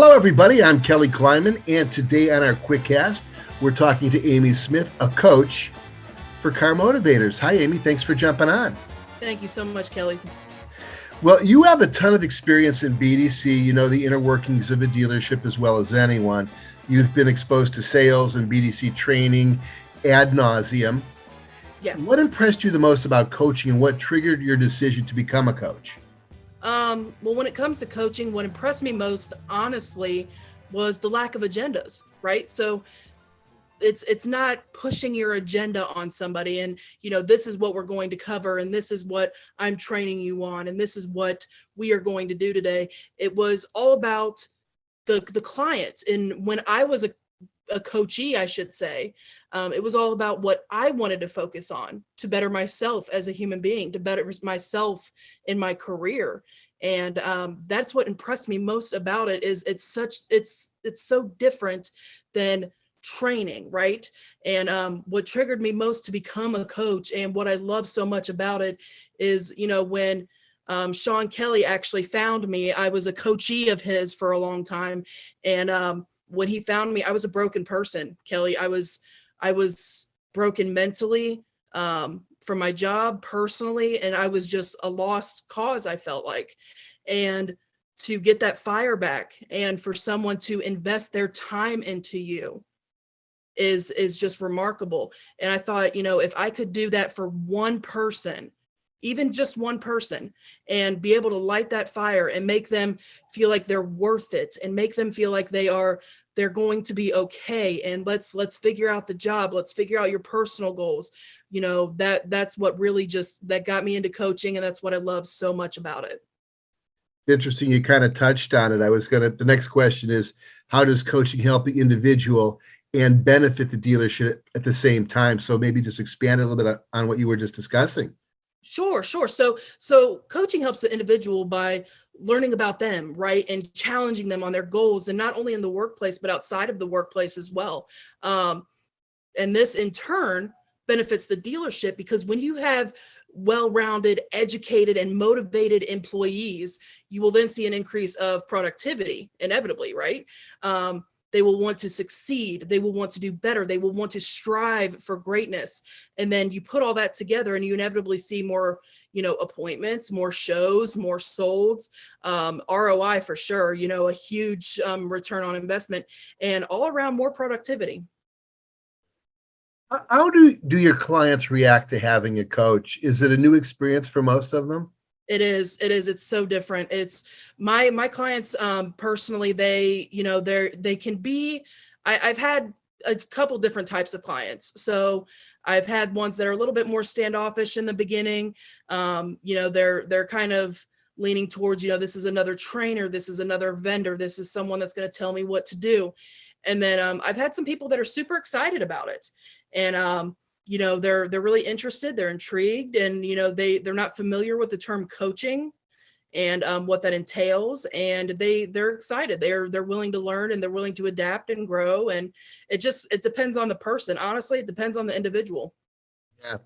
Hello, everybody. I'm Kelly Kleinman, and today on our Quickcast, we're talking to Aimee Smith, a coach for car motivators. Hi, Aimee. Thanks for jumping on. Thank you so much, Kelly. Well, you have a ton of experience in BDC. You know the inner workings of a dealership as well as anyone. You've been exposed to sales and BDC training ad nauseum. Yes. What impressed you the most about coaching, and what triggered your decision to become a coach? Well, when it comes to coaching, what impressed me most, honestly, was the lack of agendas, right? So it's not pushing your agenda on somebody and, this is what we're going to cover, and this is what I'm training you on, and this is what we are going to do today. It was all about the client. And when I was a coachee, I should say, it was all about what I wanted to focus on to better myself as a human being, to better myself in my career. And that's what impressed me most about it. Is it's so different than training, right? And what triggered me most to become a coach, and what I love so much about it, is when Sean Kelly actually found me. I was a coachee of his for a long time, and when he found me, I was a broken person, Kelly. I was broken mentally, from my job, personally, and I was just a lost cause, I felt like. And to get that fire back, and for someone to invest their time into you, is just remarkable. And I thought, if I could do that for one person, even just one person, and be able to light that fire and make them feel like they're worth it, and make them feel like they're going to be okay. And let's figure out the job. Let's figure out your personal goals. That's what really that got me into coaching. And that's what I love so much about it. Interesting. You kind of touched on it. The next question is, how does coaching help the individual and benefit the dealership at the same time? So maybe just expand a little bit on what you were just discussing. Sure. So coaching helps the individual by learning about them, right? And challenging them on their goals, and not only in the workplace, but outside of the workplace as well. And this in turn benefits the dealership, because when you have well-rounded, educated, and motivated employees, you will then see an increase of productivity, inevitably, right? They will want to succeed. They will want to do better. They will want to strive for greatness. And then you put all that together, and you inevitably see more, appointments, more shows, more solds, ROI for sure, a huge return on investment, and all around more productivity. How do your clients react to having a coach? Is it a new experience for most of them? It is. It's so different. It's my clients, personally, they can be, I've had a couple different types of clients. So I've had ones that are a little bit more standoffish in the beginning. They're kind of leaning towards, this is another trainer, this is another vendor, this is someone that's going to tell me what to do. And then I've had some people that are super excited about it. And they're really interested, they're intrigued, and they're not familiar with the term coaching and what that entails, and they're excited, they're willing to learn, and they're willing to adapt and grow. And it depends on the person. Honestly, it depends on the individual. Yeah.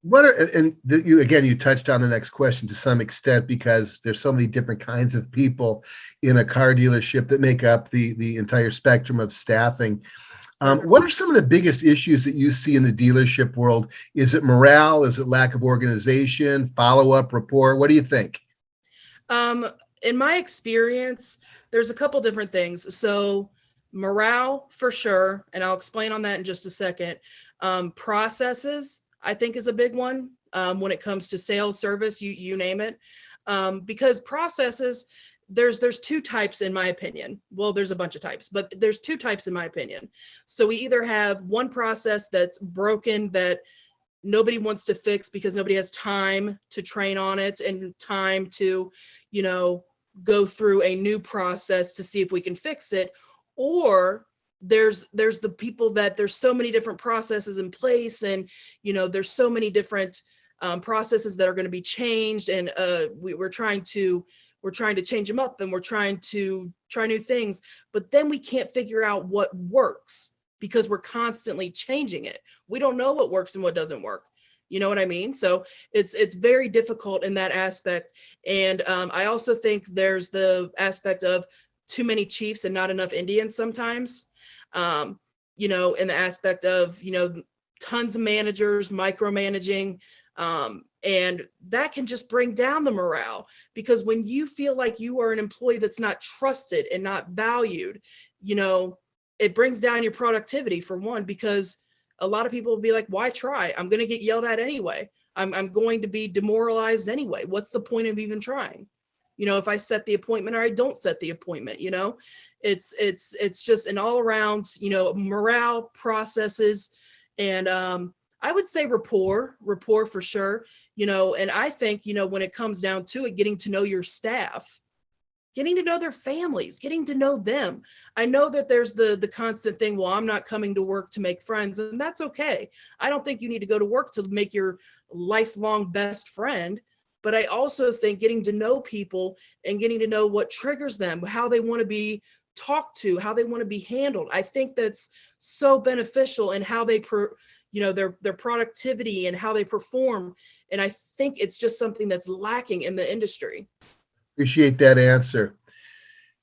You touched on the next question to some extent, because there's so many different kinds of people in a car dealership that make up the entire spectrum of staffing. What are some of the biggest issues that you see in the dealership world? Is it morale? Is it lack of organization, follow-up, rapport? What do you think? In my experience, there's a couple different things. So morale for sure, and I'll explain on that in just a second. Processes, I think, is a big one when it comes to sales, service, you name it. Because processes, there's two types in my opinion. Well, there's a bunch of types, but there's two types in my opinion. So we either have one process that's broken, that nobody wants to fix because nobody has time to train on it, and time to, go through a new process to see if we can fix it. Or there's the people that there's so many different processes in place, and, there's so many different processes that are going to be changed. And we're trying to change them up, and we're trying to try new things, but then we can't figure out what works because we're constantly changing it. We don't know what works and what doesn't work. You know what I mean? So it's very difficult in that aspect. And I also think there's the aspect of too many chiefs and not enough Indians sometimes. In the aspect of, tons of managers micromanaging, and that can just bring down the morale, because when you feel like you are an employee that's not trusted and not valued, it brings down your productivity, for one, because a lot of people will be like, why try? I'm going to get yelled at anyway. I'm going to be demoralized anyway. What's the point of even trying? If I set the appointment or I don't set the appointment, it's just an all around, morale, processes, and I would say rapport for sure, and I think, when it comes down to it, getting to know your staff, getting to know their families, getting to know them. I know that there's the constant thing, well, I'm not coming to work to make friends, and that's okay. I don't think you need to go to work to make your lifelong best friend. But I also think getting to know people and getting to know what triggers them, how they want to be talked to, how they want to be handled, I think that's so beneficial in how they, their productivity and how they perform. And I think it's just something that's lacking in the industry. Appreciate that answer.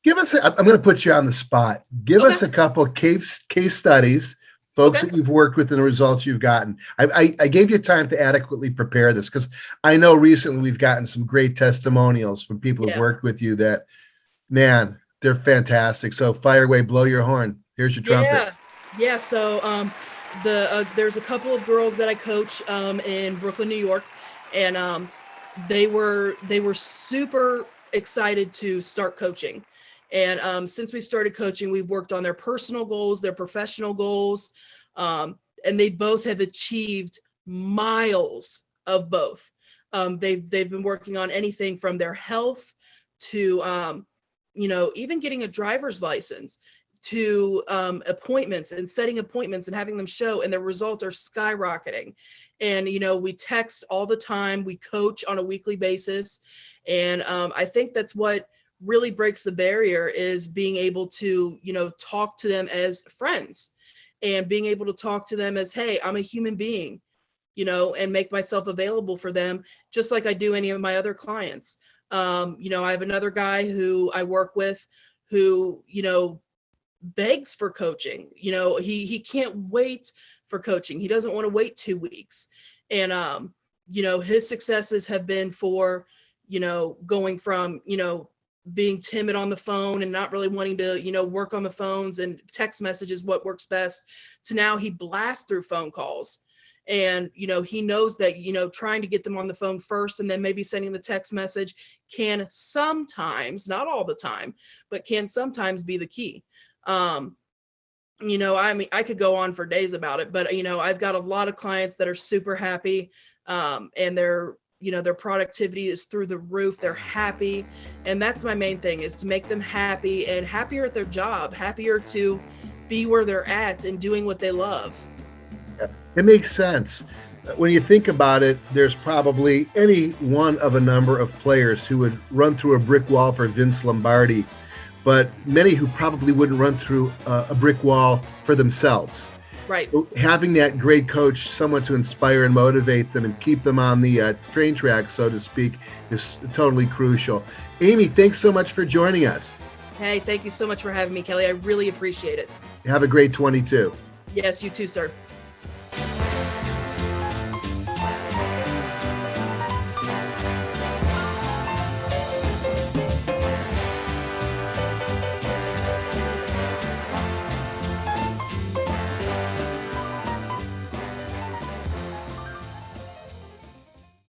I'm going to put you on the spot. Give us a couple case studies, folks that you've worked with and the results you've gotten. I gave you time to adequately prepare this, because I know recently we've gotten some great testimonials from people who've worked with you that, man, they're fantastic. So fire away, blow your horn. Here's your trumpet. Yeah. So there's a couple of girls that I coach in Brooklyn, New York, and they were super excited to start coaching. And since we've started coaching, we've worked on their personal goals, their professional goals, and they both have achieved miles of both. They've been working on anything from their health to, even getting a driver's license, to appointments and setting appointments and having them show, and their results are skyrocketing. And, we text all the time, we coach on a weekly basis. And I think that's what really breaks the barrier, is being able to, talk to them as friends, and being able to talk to them as, hey, I'm a human being, and make myself available for them, just like I do any of my other clients. I have another guy who I work with who, begs for coaching. He can't wait for coaching. He doesn't want to wait 2 weeks. And, his successes have been for, going from, being timid on the phone and not really wanting to, work on the phones and text messages, what works best, to now he blasts through phone calls. And, he knows that, trying to get them on the phone first and then maybe sending the text message can sometimes, not all the time, but can sometimes be the key. I mean, I could go on for days about it, but, I've got a lot of clients that are super happy, and their productivity is through the roof. They're happy. And that's my main thing, is to make them happy and happier at their job, happier to be where they're at and doing what they love. It makes sense. When you think about it, there's probably any one of a number of players who would run through a brick wall for Vince Lombardi, but many who probably wouldn't run through a brick wall for themselves. Right. So having that great coach, someone to inspire and motivate them and keep them on the train track, so to speak, is totally crucial. Aimee, thanks so much for joining us. Hey, thank you so much for having me, Kelly. I really appreciate it. Have a great 22. Yes, you too, sir.